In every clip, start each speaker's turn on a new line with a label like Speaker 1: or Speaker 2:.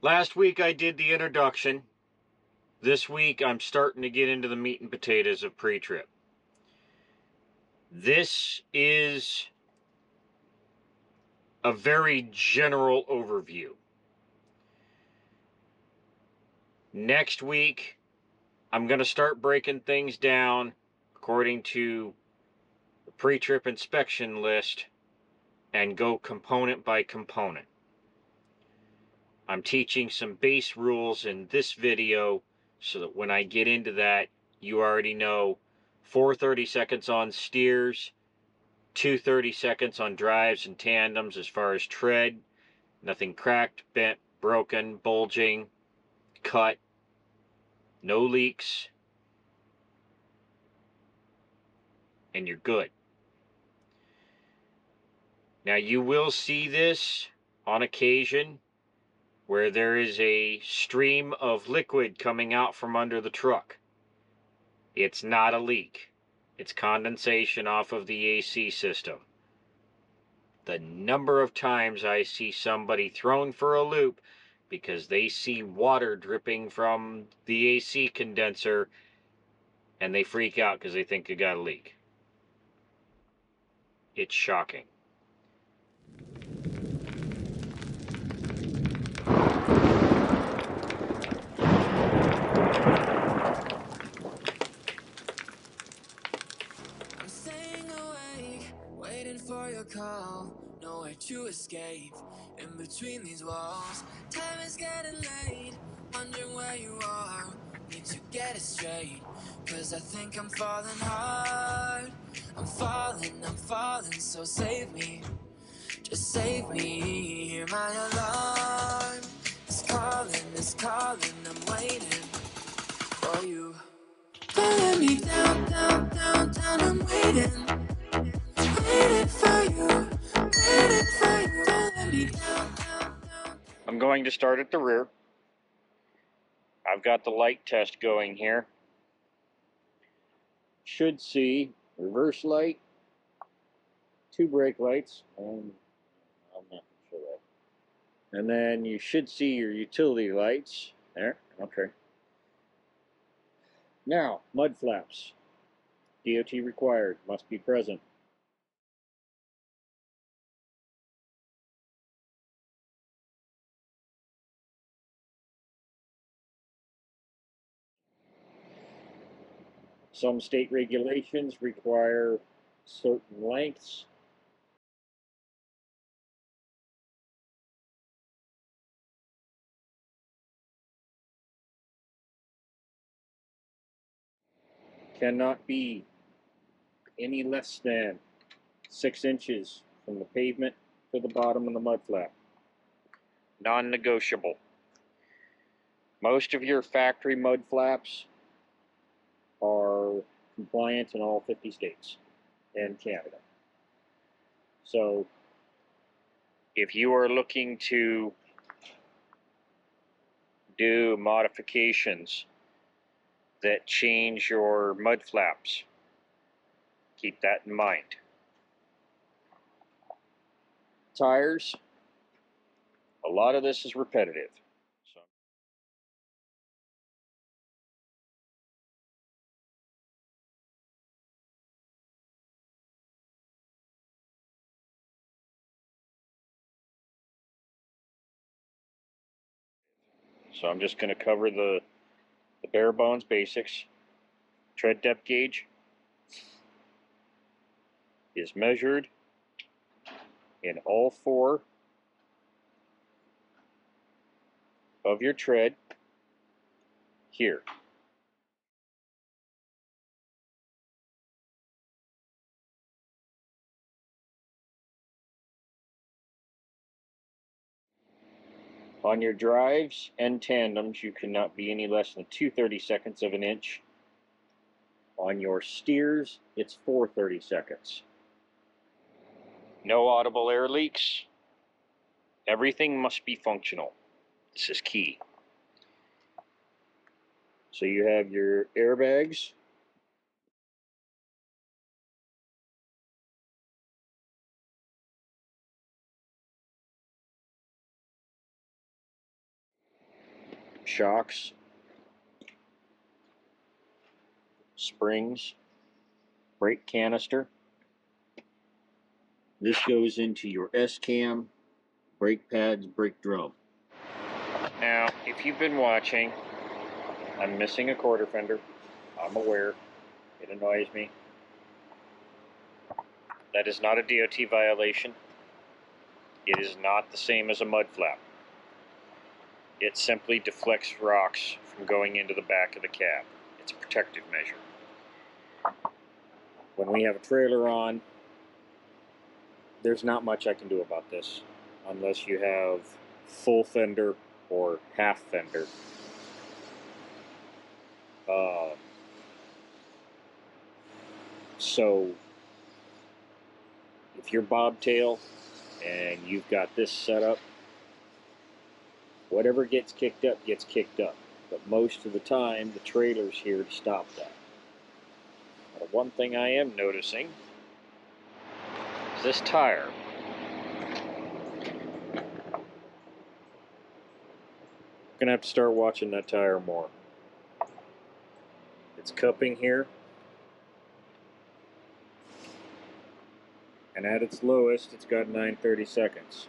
Speaker 1: Last week I did the introduction. This week I'm starting to get into the meat and potatoes of pre-trip. This is a very general overview. Next week I'm going to start breaking things down according to the pre-trip inspection list and go component by component. I'm teaching some base rules in this video so that when I get into that, you already know 4 30 seconds on steers, 2 30 seconds on drives and tandems as far as tread, nothing cracked, bent, broken, bulging, cut, no leaks, and you're good. Now you will see this on occasion where there is a stream of liquid coming out from under the truck. It's not a leak. It's condensation off of the AC system. The number of times I see somebody thrown for a loop because they see water dripping from the AC condenser and they freak out because they think they got a leak. It's shocking.
Speaker 2: I'm staying awake, waiting for your call. Nowhere to escape, in between these walls. Time is getting late, wondering where you are. Need to get it straight, cause I think I'm falling hard. I'm falling, so save me. Just save me, hear my alarm. It's calling, I'm waiting for you. Don't let me down, I'm waiting for you, don't let me down.
Speaker 1: I'm going to start at the rear. I've got the light test going here. Should see reverse light, 2 brake lights, and I'm not sure that. And then you should see your utility lights there. Okay. Now, mud flaps. DOT required, must be present. Some state regulations require certain lengths. Cannot be any less than 6 inches from the pavement to the bottom of the mud flap. Non-negotiable. Most of your factory mud flaps are compliant in all 50 states and Canada. So if you are looking to do modifications that change your mud flaps, keep that in mind. Tires, a lot of this is repetitive. So I'm just going to cover the bare bones basics. Tread depth gauge is measured in all 4 of your tread here. On your drives and tandems, you cannot be any less than 2 30-seconds of an inch. On your steers, it's 4 30-seconds. No audible air leaks. Everything must be functional. This is key. So you have your airbags. shocks, springs, brake canister. This goes into your S-cam, brake pads, brake drum. Now, if you've been watching, I'm missing a quarter fender. I'm aware. It annoys me. That is not a DOT violation. It is not the same as a mud flap. It simply deflects rocks from going into the back of the cab. It's a protective measure. When we have a trailer on, there's not much I can do about this unless you have full fender or half fender. So if you're bobtail and you've got this set up, whatever gets kicked up gets kicked up. But most of the time, the trailer's here to stop that. But one thing I am noticing is this tire. I'm gonna have to start watching that tire more. It's cupping here, and at its lowest, it's got 9/32.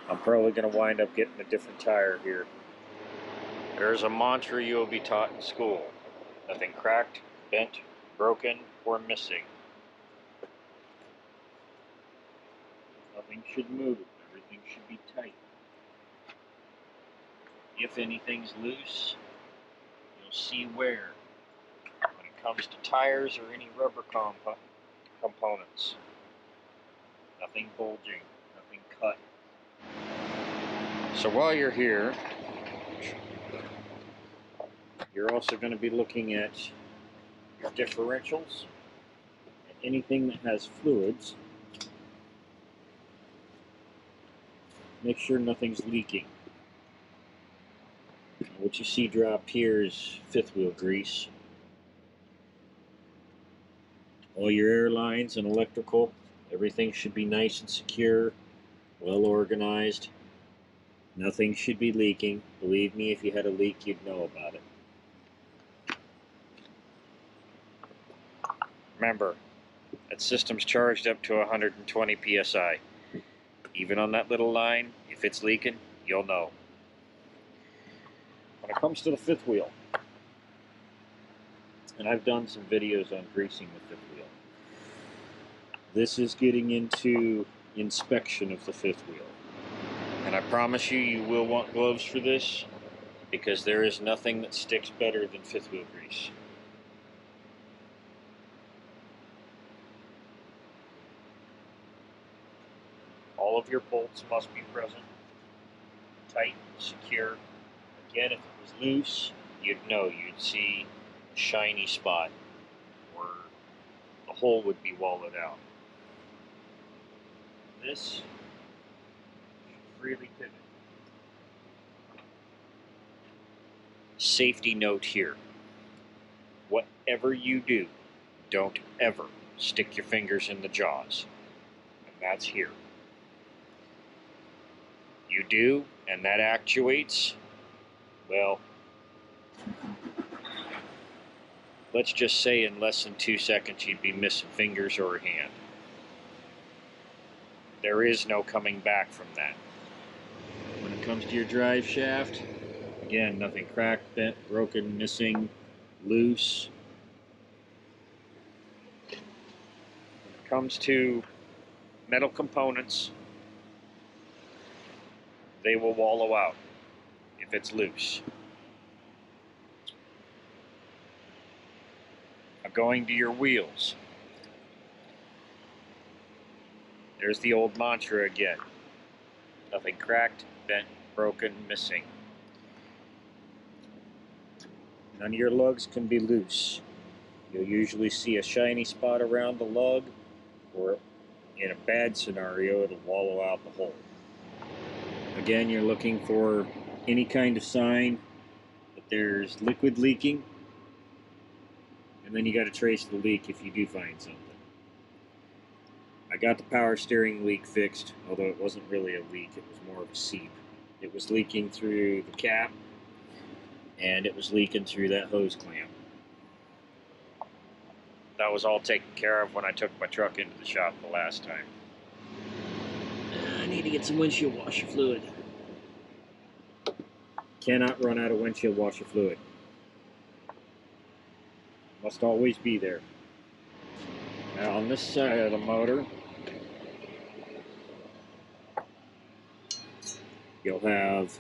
Speaker 1: I'm probably gonna wind up getting a different tire here. There's a mantra you'll be taught in school. Nothing cracked, bent, broken, or missing. Nothing should move. Everything should be tight. If anything's loose, you'll see where. When it comes to tires or any rubber components, nothing bulging, nothing cut. So while you're here, you're also going to be looking at your differentials and anything that has fluids. Make sure nothing's leaking. What you see drop here is fifth wheel grease. All your air lines and electrical, everything should be nice and secure, well organized. Nothing should be leaking. Believe me, if you had a leak, you'd know about it. Remember, that system's charged up to 120 psi. Even on that little line, if it's leaking, you'll know. When it comes to the fifth wheel, and I've done some videos on greasing the fifth wheel, this is getting into inspection of the fifth wheel. And I promise you, you will want gloves for this, because there is nothing that sticks better than fifth wheel grease. All of your bolts must be present, tight, secure. Again, if it was loose, you'd know. You'd see a shiny spot, or the hole would be walled out. This should freely pivot. Safety note here. Whatever you do, don't ever stick your fingers in the jaws. And that's here. You do, and that actuates, well, let's just say in less than 2 seconds you'd be missing fingers or a hand. There is no coming back from that. When it comes to your drive shaft, again, nothing cracked, bent, broken, missing, loose. When it comes to metal components, they will wallow out if it's loose. Now going to your wheels. There's the old mantra again. Nothing cracked, bent, broken, missing. None of your lugs can be loose. You'll usually see a shiny spot around the lug, or in a bad scenario, it'll wallow out the hole. Again, you're looking for any kind of sign that there's liquid leaking, and then you got to trace the leak if you do find something. I got the power steering leak fixed, although it wasn't really a leak, it was more of a seep. It was leaking through the cap, and it was leaking through that hose clamp. That was all taken care of when I took my truck into the shop the last time. I need to get some windshield washer fluid. Cannot run out of windshield washer fluid. Must always be there. Now on this side of the motor, you'll have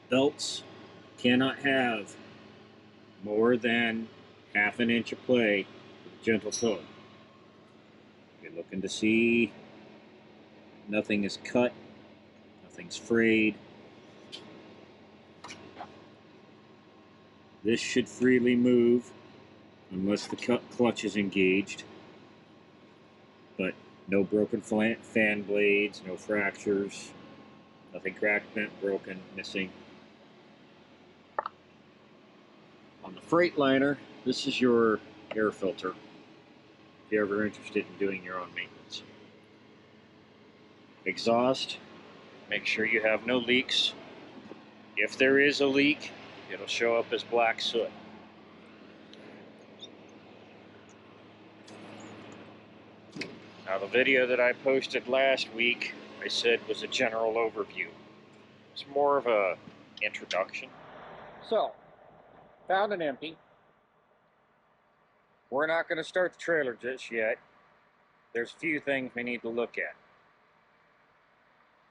Speaker 1: belts. Cannot have more than ½ inch of play with gentle towing. You're looking to see nothing is cut, nothing's frayed. This should freely move unless the clutch is engaged, but no broken fan blades, no fractures, nothing cracked, bent, broken, missing. On the Freightliner, this is your air filter if you're ever interested in doing your own maintenance. Exhaust, make sure you have no leaks. If there is a leak, it'll show up as black soot. Now the video that I posted last week, I said was a general overview. It's more of a introduction. So, found an empty. We're not going to start the trailer just yet. There's a few things we need to look at.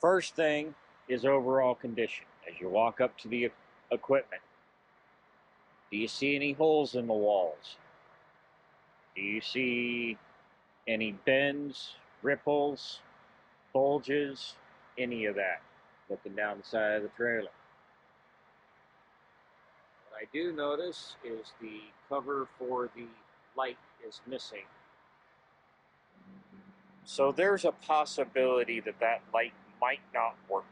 Speaker 1: First thing is overall condition. As you walk up to the equipment, do you see any holes in the walls? Do you see any bends, ripples, bulges, any of that, looking down the side of the trailer? What I do notice is the cover for the light is missing. So there's a possibility that that light might not work.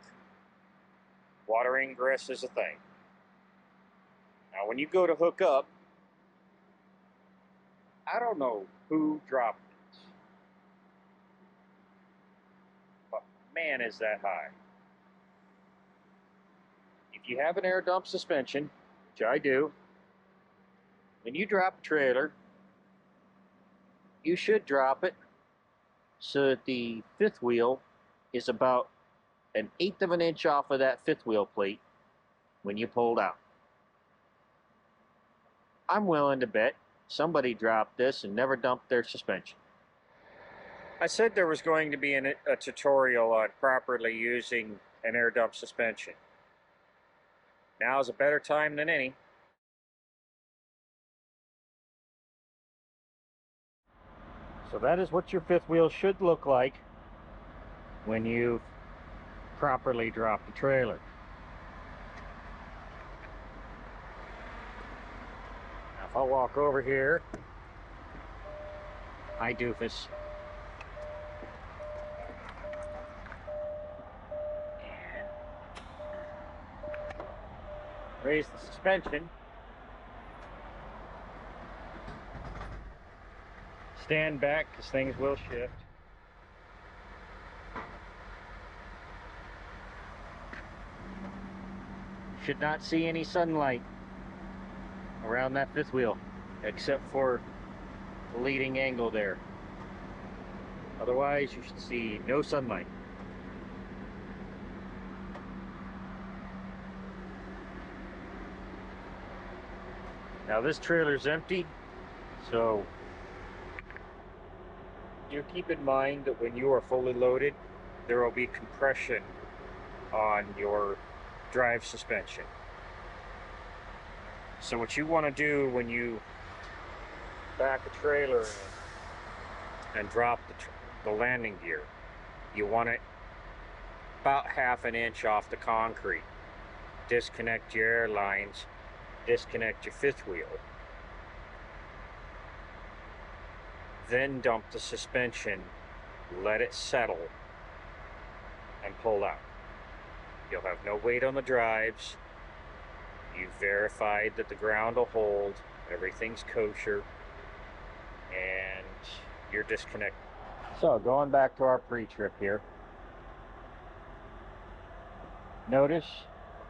Speaker 1: Water ingress is a thing. Now when you go to hook up, I don't know who dropped it, but man is that high. If you have an air dump suspension, which I do, when you drop a trailer, you should drop it so that the fifth wheel is about 1/8 of an inch off of that fifth wheel plate when you pulled out. I'm willing to bet somebody dropped this and never dumped their suspension. I said there was going to be a tutorial on properly using an air dump suspension. Now is a better time than any. So that is what your fifth wheel should look like when you properly drop the trailer. Now if I walk over here, hi doofus. And raise the suspension. Stand back because things will shift. Should not see any sunlight around that fifth wheel except for the leading angle there. Otherwise you should see no sunlight. Now this trailer's empty, so you keep in mind that when you are fully loaded, there will be compression on your drive suspension. So what you want to do when you back a trailer and drop the landing gear, you want it about 1/2 inch off the concrete. Disconnect your air lines, disconnect your fifth wheel. Then dump the suspension, let it settle, and pull out. You'll have no weight on the drives. You've verified that the ground will hold, everything's kosher, and you're disconnected. So going back to our pre-trip here. Notice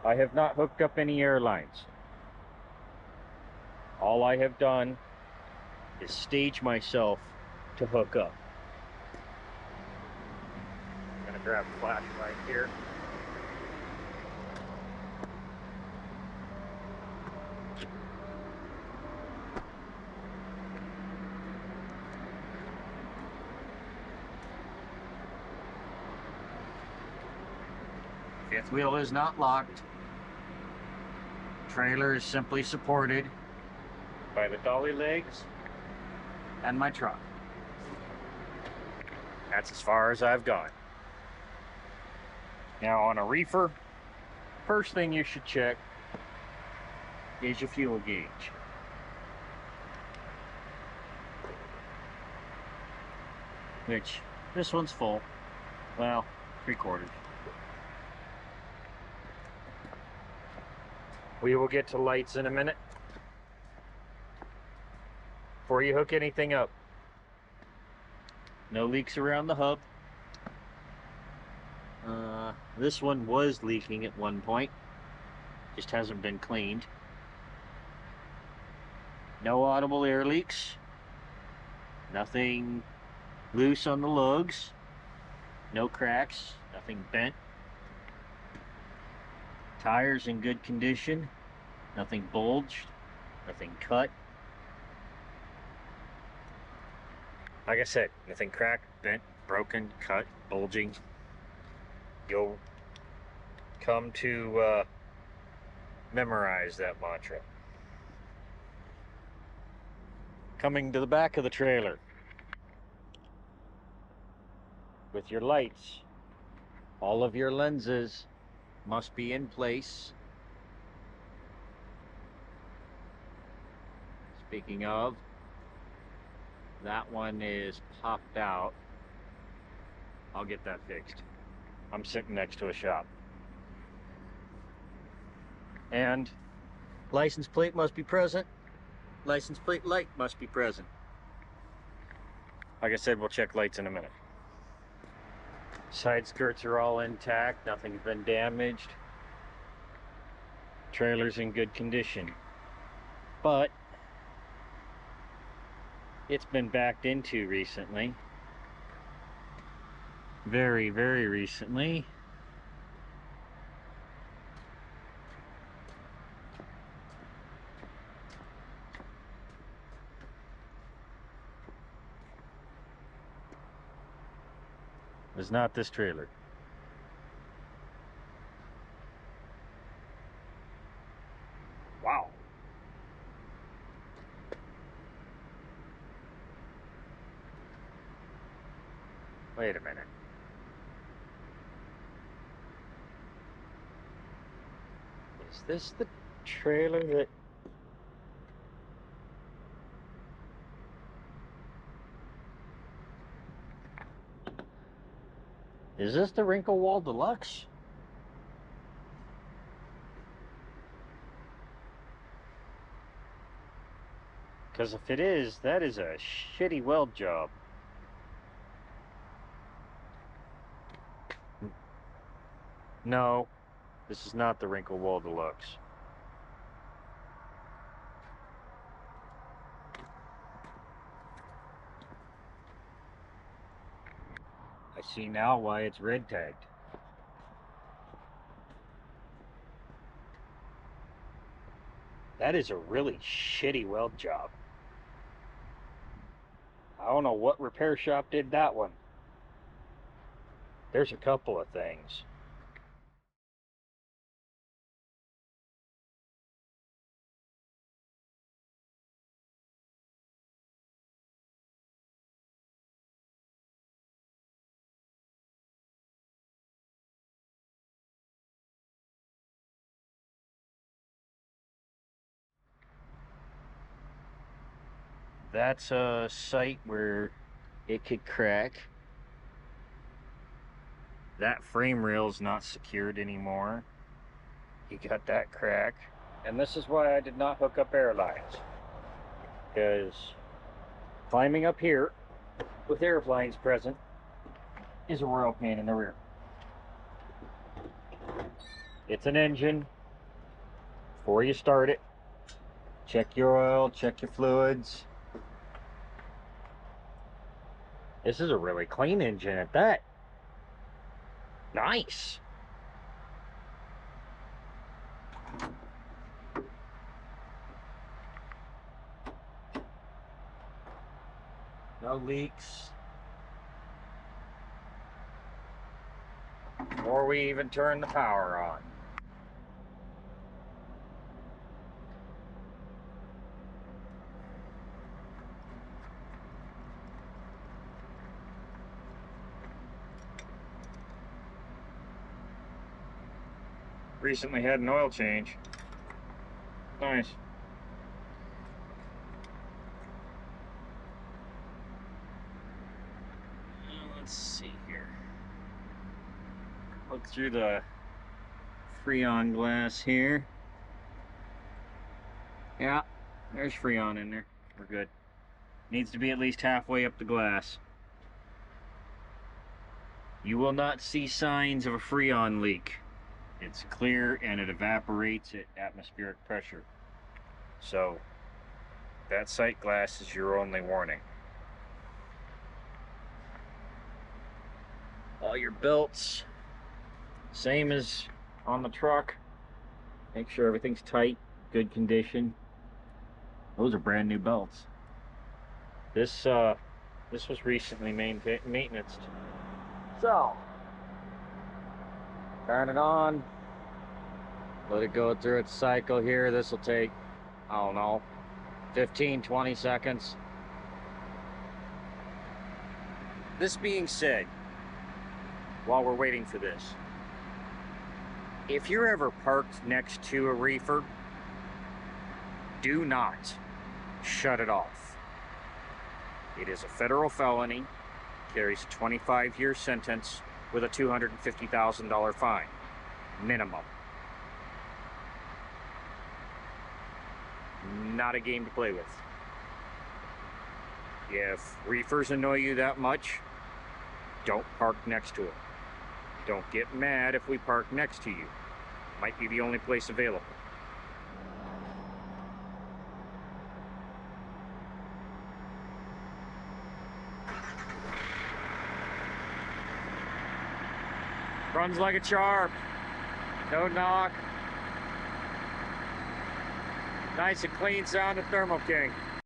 Speaker 1: I have not hooked up any airlines. All I have done is stage myself to hook up. I'm gonna grab a flashlight here. Fifth wheel is not locked. Trailer is simply supported by the dolly legs and my truck. That's as far as I've gone. Now on a reefer, first thing you should check is your fuel gauge. Which, this one's full. Well, 3/4. We will get to lights in a minute. Before you hook anything up, no leaks around the hub. This one was leaking at one point, just hasn't been cleaned. No audible air leaks, nothing loose on the lugs, no cracks, nothing bent. Tires in good condition, nothing bulged, nothing cut. Like I said, nothing cracked, bent, broken, cut, bulging. You'll come to memorize that mantra. Coming to the back of the trailer with your lights, all of your lenses must be in place. Speaking of, that one is popped out. I'll get that fixed. I'm sitting next to a shop. And license plate must be present. License plate light must be present. Like I said, we'll check lights in a minute. Side skirts are all intact, nothing's been damaged. Trailer's in good condition. But it's been backed into recently. Very, very recently. It's not this trailer. Wow. Wait a minute. Is this the trailer that... Is this the Wrinkle Wall Deluxe? Because if it is, that is a shitty weld job. No, this is not the Wrinkle Wall Deluxe. I see now why it's red tagged. That is a really shitty weld job. I don't know what repair shop did that one. There's a couple of things. That's a site where it could crack. That frame rail's not secured anymore. You got that crack. And this is why I did not hook up airlines. Because climbing up here with airplanes present is a royal pain in the rear. It's an engine. Before you start it, check your oil, check your fluids. This is a really clean engine at that. Nice. No leaks. Before we even turn the power on. Recently had an oil change. Nice. Let's see here. Look through the Freon glass here. Yeah, there's Freon in there. We're good. Needs to be at least halfway up the glass. You will not see signs of a Freon leak. It's clear and it evaporates at atmospheric pressure. So, that sight glass is your only warning. All your belts, same as on the truck. Make sure everything's tight, good condition. Those are brand new belts. This was recently maintenanced. So, turn it on. Let it go through its cycle here. This will take, I don't know, 15, 20 seconds. This being said, while we're waiting for this, if you're ever parked next to a reefer, do not shut it off. It is a federal felony, carries a 25-year sentence with a $250,000 fine, minimum. Not a game to play with. If reefers annoy you that much, don't park next to it. Don't get mad if we park next to you. Might be the only place available. Runs like a charm. No knock. Nice and clean sound of Thermo King.